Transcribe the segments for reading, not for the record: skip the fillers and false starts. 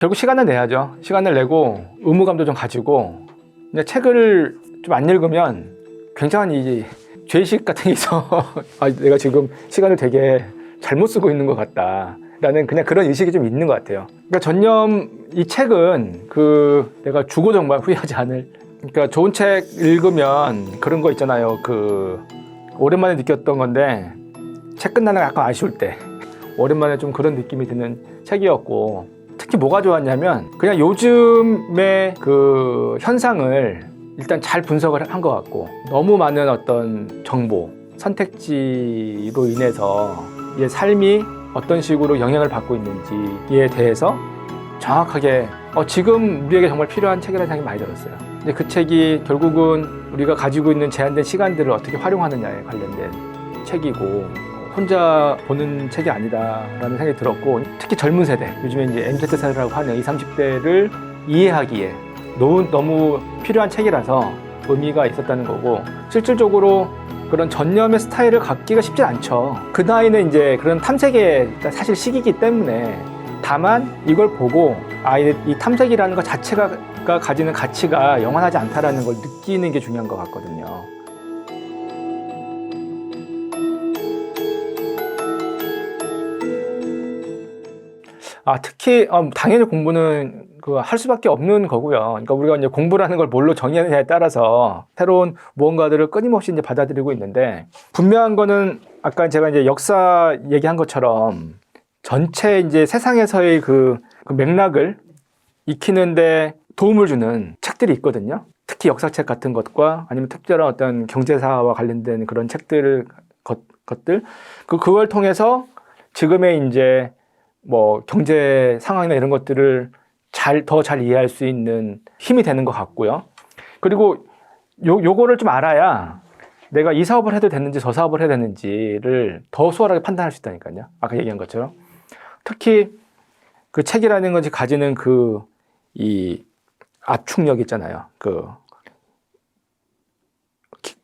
결국 시간을 내야죠. 시간을 내고 의무감도 좀 가지고, 근데 책을 좀 안 읽으면 굉장한 이 죄의식 같은 게 있어. 내가 지금 시간을 되게 잘못 쓰고 있는 것 같다 라는 그냥 그런 의식이 좀 있는 것 같아요. 그러니까 전념 이 책은 내가 죽어 정말 후회하지 않을, 그러니까 좋은 책 읽으면 그런 거 있잖아요. 오랜만에 느꼈던 건데, 책 끝나는 거 약간 아쉬울 때 오랜만에 좀 그런 느낌이 드는 책이었고, 특히 뭐가 좋았냐면 그냥 요즘의 그 현상을 일단 잘 분석을 한 것 같고, 너무 많은 어떤 정보, 선택지로 인해서 얘 삶이 어떤 식으로 영향을 받고 있는지에 대해서 정확하게 지금 우리에게 정말 필요한 책이라는 생각이 많이 들었어요. 근데 그 책이 결국은 우리가 가지고 있는 제한된 시간들을 어떻게 활용하느냐에 관련된 책이고, 혼자 보는 책이 아니다라는 생각이 들었고, 특히 젊은 세대, 요즘에 이제 MZ세대라고 하는 20, 30대를 이해하기에 너무 필요한 책이라서 의미가 있었다는 거고, 실질적으로 그런 전념의 스타일을 갖기가 쉽지 않죠. 그 나이는 이제 그런 탐색의 사실 시기이기 때문에, 다만 이걸 보고 이 탐색이라는 것 자체가 가지는 가치가 영원하지 않다라는 걸 느끼는 게 중요한 것 같거든요. 특히 당연히 공부는 할 수밖에 없는 거고요. 그러니까 우리가 이제 공부라는 걸 뭘로 정의하느냐에 따라서 새로운 무언가들을 끊임없이 이제 받아들이고 있는데, 분명한 거는 아까 제가 이제 역사 얘기한 것처럼 전체 이제 세상에서의 그 맥락을 익히는데 도움을 주는 책들이 있거든요. 특히 역사책 같은 것과 아니면 특별한 어떤 경제사와 관련된 그런 것들, 그걸 통해서 지금의 이제 뭐 경제 상황이나 이런 것들을 더 잘 이해할 수 있는 힘이 되는 것 같고요. 그리고 요거를 좀 알아야 내가 이 사업을 해도 됐는지 저 사업을 해야 되는지를 더 수월하게 판단할 수 있다니까요. 아까 얘기한 것처럼. 특히 그 책이라는 것이 가지는 이 압축력 있잖아요.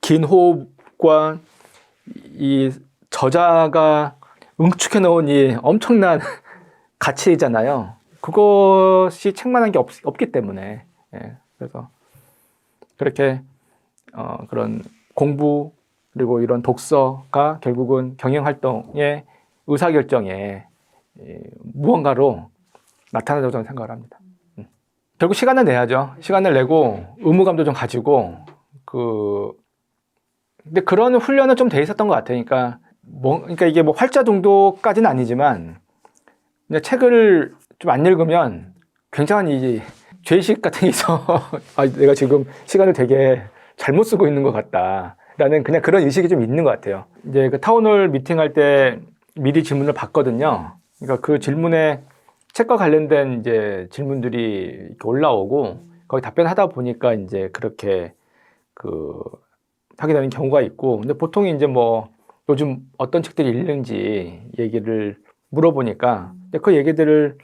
긴 호흡과 이 저자가 응축해 놓은 이 엄청난 가치잖아요. 그것이 책만한 게 없기 때문에, 그래서 그렇게 그런 공부 그리고 이런 독서가 결국은 경영활동의 의사결정에 무언가로 나타나자고 저는 생각을 합니다. 결국 시간을 내야죠. 시간을 내고 의무감도 좀 가지고, 근데 그런 훈련은 좀 돼 있었던 것 같아요. 그러니까 이게 뭐 활자 정도까지는 아니지만, 그냥 책을 좀 안 읽으면 굉장한 이 죄의식 같은 게 있어. 내가 지금 시간을 되게 잘못 쓰고 있는 것 같다 라는 그냥 그런 의식이 좀 있는 것 같아요. 이제 그 타운홀 미팅할 때 미리 질문을 받거든요. 그러니까 그 질문에 책과 관련된 이제 질문들이 이렇게 올라오고, 거기 답변하다 보니까 이제 그렇게 하게 되는 경우가 있고, 근데 보통 이제 뭐 요즘 어떤 책들이 읽는지 얘기를 물어보니까 그 얘기들을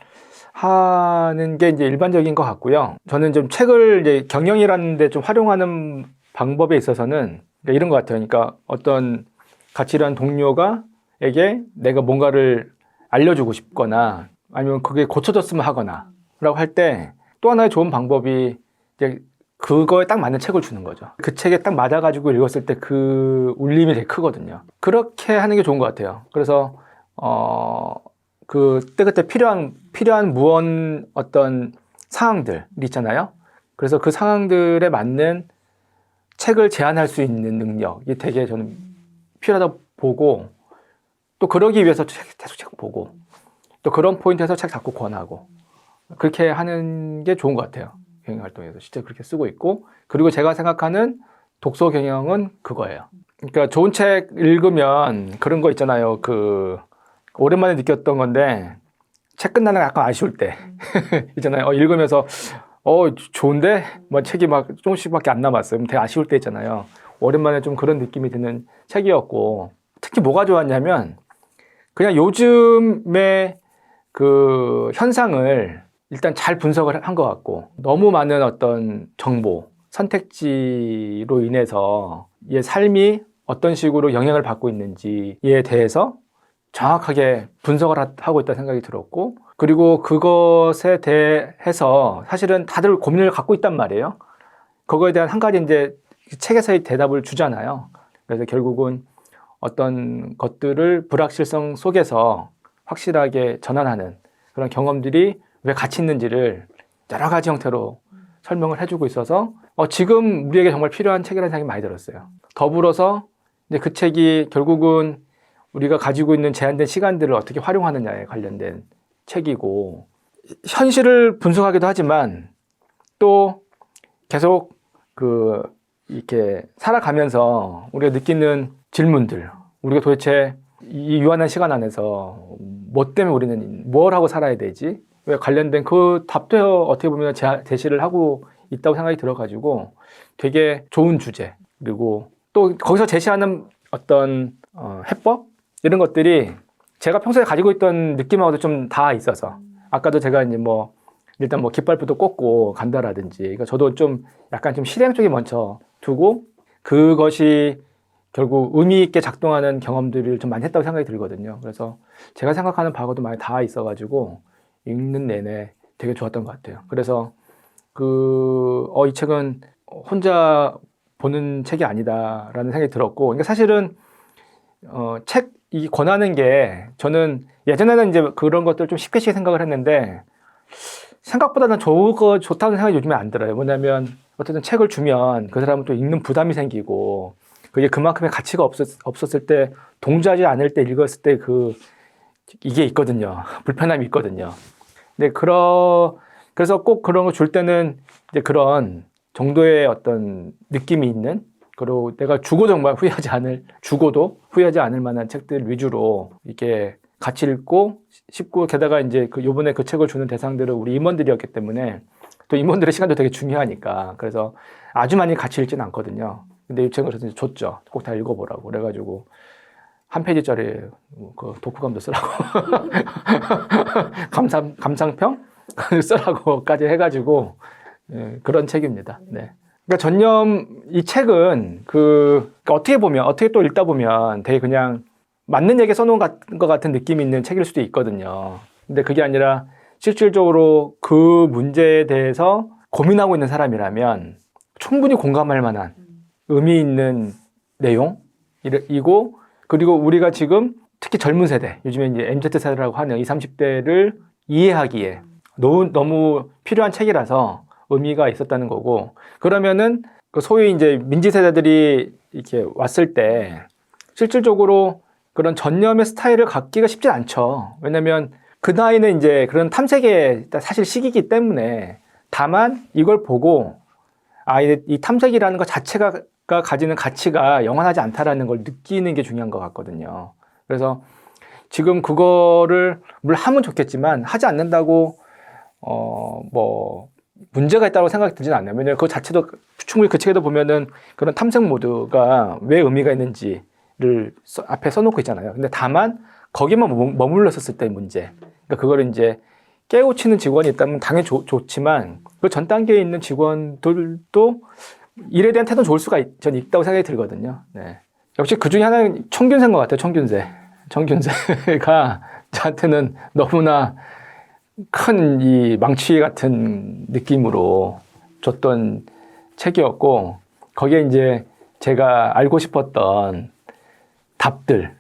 하는 게 이제 일반적인 것 같고요. 저는 좀 책을 이제 경영이라는 데 좀 활용하는 방법에 있어서는 이런 것 같아요. 그러니까 어떤 가치란 동료가에게 내가 뭔가를 알려주고 싶거나 아니면 그게 고쳐졌으면 하거나 라고 할 때, 또 하나의 좋은 방법이 이제 그거에 딱 맞는 책을 주는 거죠. 그 책에 딱 맞아가지고 읽었을 때 그 울림이 되게 크거든요. 그렇게 하는 게 좋은 것 같아요. 그래서 그때 필요한 어떤 상황들 있잖아요. 그래서 그 상황들에 맞는 책을 제안할 수 있는 능력이 되게 저는 필요하다고 보고, 또 그러기 위해서 계속 책 보고, 또 그런 포인트에서 책 자꾸 권하고, 그렇게 하는 게 좋은 것 같아요. 경영 활동에서 실제 그렇게 쓰고 있고, 그리고 제가 생각하는 독서 경영은 그거예요. 그러니까 좋은 책 읽으면 그런 거 있잖아요. 오랜만에 느꼈던 건데, 책 끝나는 거 약간 아쉬울 때 있잖아요. 읽으면서 좋은데 뭐 책이 막 조금씩밖에 안 남았어요. 되게 아쉬울 때 있잖아요. 오랜만에 좀 그런 느낌이 드는 책이었고, 특히 뭐가 좋았냐면 그냥 요즘의 그 현상을 일단 잘 분석을 한 것 같고, 너무 많은 어떤 정보, 선택지로 인해서 얘 삶이 어떤 식으로 영향을 받고 있는지에 대해서 정확하게 분석을 하고 있다는 생각이 들었고, 그리고 그것에 대해서 사실은 다들 고민을 갖고 있단 말이에요. 그거에 대한 한 가지 이제 책에서의 대답을 주잖아요. 그래서 결국은 어떤 것들을 불확실성 속에서 확실하게 전환하는 그런 경험들이 왜 가치 있는지를 여러 가지 형태로 설명을 해주고 있어서 지금 우리에게 정말 필요한 책이라는 생각이 많이 들었어요. 더불어서 이제 그 책이 결국은 우리가 가지고 있는 제한된 시간들을 어떻게 활용하느냐에 관련된 책이고, 현실을 분석하기도 하지만 또 계속 이렇게 살아가면서 우리가 느끼는 질문들, 우리가 도대체 이 유한한 시간 안에서 뭐 때문에 우리는 뭘 하고 살아야 되지? 왜 관련된 그 답도 어떻게 보면 제시를 하고 있다고 생각이 들어가지고 되게 좋은 주제, 그리고 또 거기서 제시하는 어떤 해법? 이런 것들이 제가 평소에 가지고 있던 느낌하고도 좀 다 있어서, 아까도 제가 이제 일단 깃발부터 꽂고 간다라든지, 그러니까 저도 좀 약간 좀 실행 쪽에 먼저 두고 그것이 결국 의미 있게 작동하는 경험들을 좀 많이 했다고 생각이 들거든요. 그래서 제가 생각하는 바하고도 많이 다 있어가지고 읽는 내내 되게 좋았던 것 같아요. 그래서 이 책은 혼자 보는 책이 아니다라는 생각이 들었고, 그러니까 사실은 책이 권하는 게, 저는 예전에는 이제 그런 것들 좀 쉽게 생각을 했는데 생각보다는 좋다는 생각이 요즘에 안 들어요. 뭐냐면 어쨌든 책을 주면 그 사람은 또 읽는 부담이 생기고, 그게 그만큼의 가치가 없었을 때, 동조하지 않을 때 읽었을 때 이게 있거든요. 불편함이 있거든요. 근데 그래서 꼭 그런 거 줄 때는 이제 그런 정도의 어떤 느낌이 있는, 그리고 내가 죽어도 후회하지 않을 만한 책들 위주로 이렇게 같이 읽고 싶고, 게다가 이제 요번에 그 책을 주는 대상들은 우리 임원들이었기 때문에 또 임원들의 시간도 되게 중요하니까, 그래서 아주 많이 같이 읽지는 않거든요. 근데 이 책을 줬죠. 꼭 다 읽어보라고. 그래가지고 한 페이지짜리 그 독후감도 쓰라고 감상평 쓰라고까지 해가지고 그런 책입니다. 네. 그러니까 전념 이 책은 그러니까 어떻게 또 읽다 보면 되게 그냥 맞는 얘기 써놓은 것 같은 느낌이 있는 책일 수도 있거든요. 근데 그게 아니라 실질적으로 그 문제에 대해서 고민하고 있는 사람이라면 충분히 공감할 만한 의미 있는 내용이고, 그리고 우리가 지금 특히 젊은 세대, 요즘에 이제 MZ세대라고 하는 20, 30대를 이해하기에 너무 필요한 책이라서 의미가 있었다는 거고, 그러면은 소위 이제 민지 세대들이 이렇게 왔을 때 실질적으로 그런 전념의 스타일을 갖기가 쉽지 않죠. 왜냐면 그 나이는 이제 그런 탐색의 사실 시기이기 때문에, 다만 이걸 보고 이 탐색이라는 것 자체가 가지는 가치가 영원하지 않다라는 걸 느끼는 게 중요한 것 같거든요. 그래서 지금 그거를 물론 하면 좋겠지만 하지 않는다고 문제가 있다고 생각이 들지는 않아요. 왜냐하면 그 자체도 충분히 그 책에도 보면은 그런 탐색 모드가 왜 의미가 있는지를 앞에 써놓고 있잖아요. 근데 다만 거기만 머물렀었을 때 문제, 그러니까 그걸 이제 깨우치는 직원이 있다면 당연히 좋지만 그 전 단계에 있는 직원들도 일에 대한 태도는 좋을 수가 전 있다고 생각이 들거든요. 네. 역시 그 중에 하나는 청균세인 것 같아요. 청균세가 저한테는 너무나 큰 이 망치 같은 느낌으로 줬던 책이었고, 거기에 이제 제가 알고 싶었던 답들,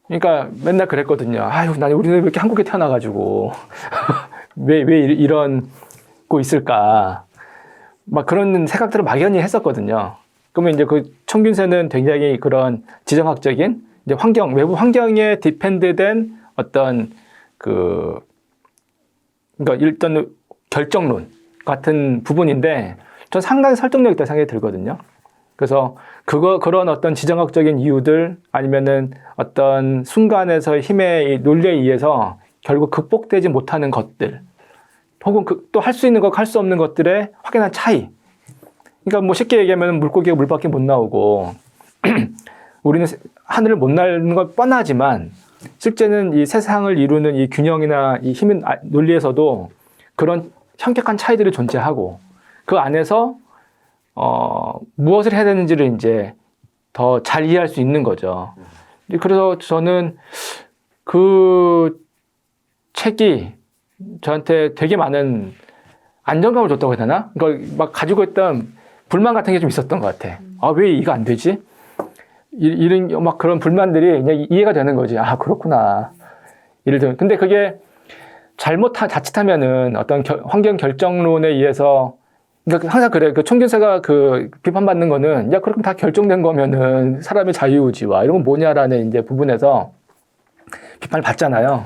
그러니까 맨날 그랬거든요. 우리는 왜 이렇게 한국에 태어나가지고 왜 이런 거 있을까, 막 그런 생각들을 막연히 했었거든요. 그러면 이제 그 청균세는 굉장히 그런 지정학적인 이제 외부 환경에 디펜드된 어떤 그러니까 일단 결정론 같은 부분인데, 전 상당히 설득력 있다고 생각이 들거든요. 그래서 그런 어떤 지정학적인 이유들, 아니면은 어떤 순간에서의 힘의 논리에 의해서 결국 극복되지 못하는 것들, 혹은 또 할 수 있는 것, 할 수 없는 것들의 확연한 차이. 그러니까 쉽게 얘기하면 물고기가 물 밖에 못 나오고 우리는 하늘을 못 나는 건 뻔하지만, 실제는 이 세상을 이루는 이 균형이나 이 힘의 논리에서도 그런 현격한 차이들이 존재하고, 그 안에서 무엇을 해야 되는지를 이제 더 잘 이해할 수 있는 거죠. 그래서 저는 그 책이 저한테 되게 많은 안정감을 줬다고 해야 되나? 그러니까 막 가지고 있던 불만 같은 게 좀 있었던 것 같아. 아, 왜 이거 안 되지? 이런 막 그런 불만들이 그냥 이해가 되는 거지. 아, 그렇구나. 예를 들면. 근데 그게 자칫하면은 어떤 환경 결정론에 의해서, 그러니까 항상 그래. 그 총균세가 그 비판받는 거는, 야, 그렇게 다 결정된 거면은 사람의 자유의지와 이런 건 뭐냐라는 이제 부분에서 비판을 받잖아요.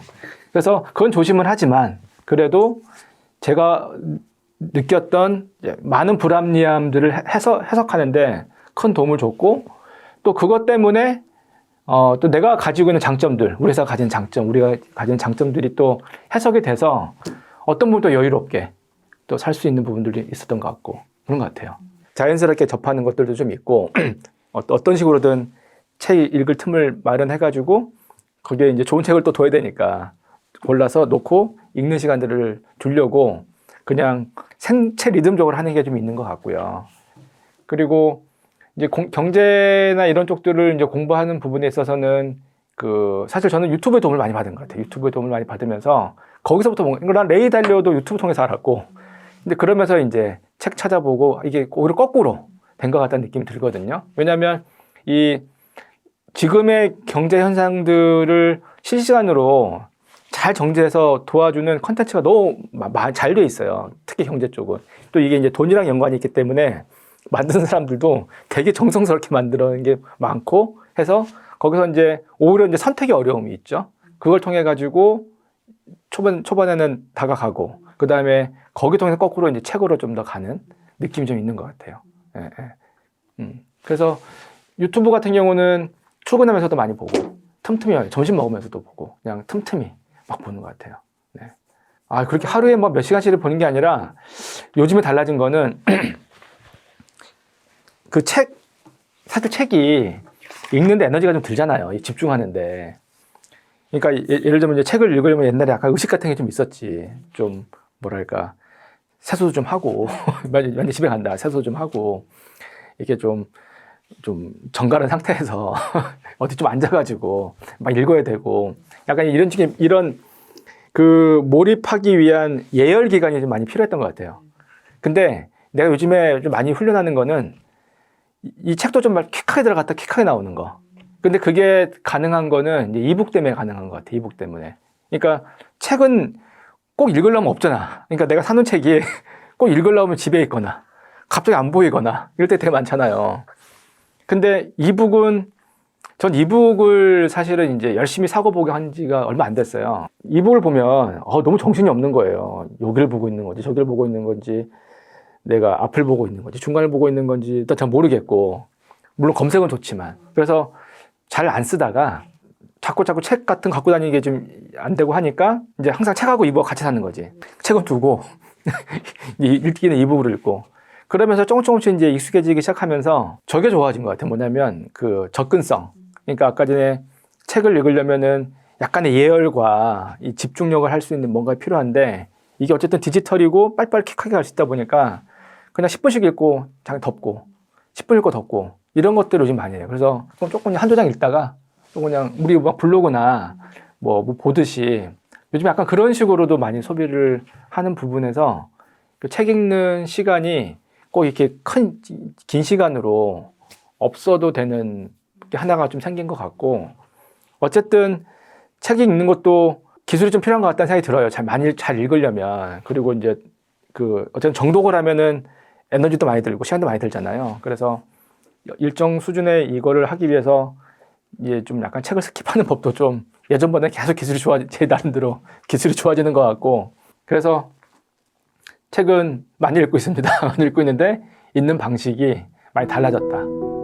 그래서 그건 조심을 하지만, 그래도 제가 느꼈던 많은 불합리함들을 해석하는데 큰 도움을 줬고, 또 그것 때문에 또 내가 가지고 있는 장점들, 우리 회사가 가진 장점, 우리가 가진 장점들이 또 해석이 돼서 어떤 부분도 여유롭게 또 살 수 있는 부분들이 있었던 것 같고 그런 것 같아요. 자연스럽게 접하는 것들도 좀 있고 어떤 식으로든 책 읽을 틈을 마련해가지고 거기에 이제 좋은 책을 또 둬야 되니까 골라서 놓고 읽는 시간들을 두려고 그냥 생체 리듬적으로 하는 게 좀 있는 것 같고요. 그리고 이제 경제나 이런 쪽들을 이제 공부하는 부분에 있어서는 사실 저는 유튜브의 도움을 많이 받은 것 같아요. 유튜브의 도움을 많이 받으면서 거기서부터 난 레이 달리오도 유튜브 통해서 알았고, 근데 그러면서 이제 책 찾아보고 이게 오히려 거꾸로 된 것 같다는 느낌이 들거든요. 왜냐하면 이 지금의 경제 현상들을 실시간으로 잘 정제해서 도와주는 컨텐츠가 너무 잘 돼 있어요. 특히 경제 쪽은. 또 이게 이제 돈이랑 연관이 있기 때문에 만드는 사람들도 되게 정성스럽게 만드는 게 많고 해서 거기서 이제 오히려 이제 선택의 어려움이 있죠. 그걸 통해 가지고 초반에는 다가가고 그 다음에 거기 통해서 거꾸로 이제 책으로 좀 더 가는 느낌이 좀 있는 것 같아요. 예, 예. 그래서 유튜브 같은 경우는 출근하면서도 많이 보고 틈틈이 점심 먹으면서도 보고 그냥 틈틈이 막 보는 것 같아요. 네. 아, 그렇게 하루에 뭐 몇 시간씩을 보는 게 아니라 요즘에 달라진 거는 사실 책이 읽는데 에너지가 좀 들잖아요. 집중하는데. 그러니까 예를 들면 이제 책을 읽으려면 옛날에 약간 의식 같은 게 좀 있었지. 좀 뭐랄까 세수도 좀 하고 만약 집에 간다 세수도 좀 하고 이렇게 좀 정갈한 상태에서 어디 좀 앉아가지고 막 읽어야 되고 약간 이런 몰입하기 위한 예열 기간이 좀 많이 필요했던 것 같아요. 근데 내가 요즘에 좀 많이 훈련하는 거는 이 책도 좀 퀵하게 들어갔다 퀵하게 나오는 거. 근데 그게 가능한 거는 이제 이북 때문에 가능한 것 같아. 이북 때문에. 그러니까 책은 꼭 읽으려면 없잖아. 그러니까 내가 사놓은 책이 꼭 읽으려면 집에 있거나 갑자기 안 보이거나 이럴 때 되게 많잖아요. 근데 전 이북을 사실은 이제 열심히 사고 보게 한 지가 얼마 안 됐어요. 이북을 보면 너무 정신이 없는 거예요. 여기를 보고 있는 건지 저기를 보고 있는 건지 내가 앞을 보고 있는 건지 중간을 보고 있는 건지 또 잘 모르겠고 물론 검색은 좋지만 그래서 잘 안 쓰다가 자꾸 책 같은 거 갖고 다니는 게 좀 안 되고 하니까 이제 항상 책하고 이북 같이 사는 거지. 책은 두고 읽기는 이북으로 읽고 그러면서 조금씩 이제 익숙해지기 시작하면서 저게 좋아진 것 같아요. 뭐냐면 그 접근성. 그러니까 아까 전에 책을 읽으려면은 약간의 예열과 이 집중력을 할 수 있는 뭔가 필요한데 이게 어쨌든 디지털이고 빨리빨리 퀵하게 갈 수 있다 보니까 그냥 10분씩 읽고 잠깐 덮고 10분 읽고 덮고 이런 것들을 요즘 많이 해요. 그래서 조금 한두 장 읽다가 또 그냥 우리 막 블로그나 뭐 보듯이 요즘 약간 그런 식으로도 많이 소비를 하는 부분에서 그 책 읽는 시간이 꼭 이렇게 긴 시간으로 없어도 되는 게 하나가 좀 생긴 것 같고 어쨌든 책 읽는 것도 기술이 좀 필요한 것 같다는 생각이 들어요. 잘 읽으려면. 그리고 이제 어쨌든 정독을 하면은 에너지도 많이 들고 시간도 많이 들잖아요. 그래서 일정 수준의 이거를 하기 위해서 이제 좀 약간 책을 스킵하는 법도 좀 예전보다는 계속 제 나름대로 기술이 좋아지는 것 같고 그래서 책은 많이 읽고 있습니다. 많이 읽고 있는데 읽는 방식이 많이 달라졌다.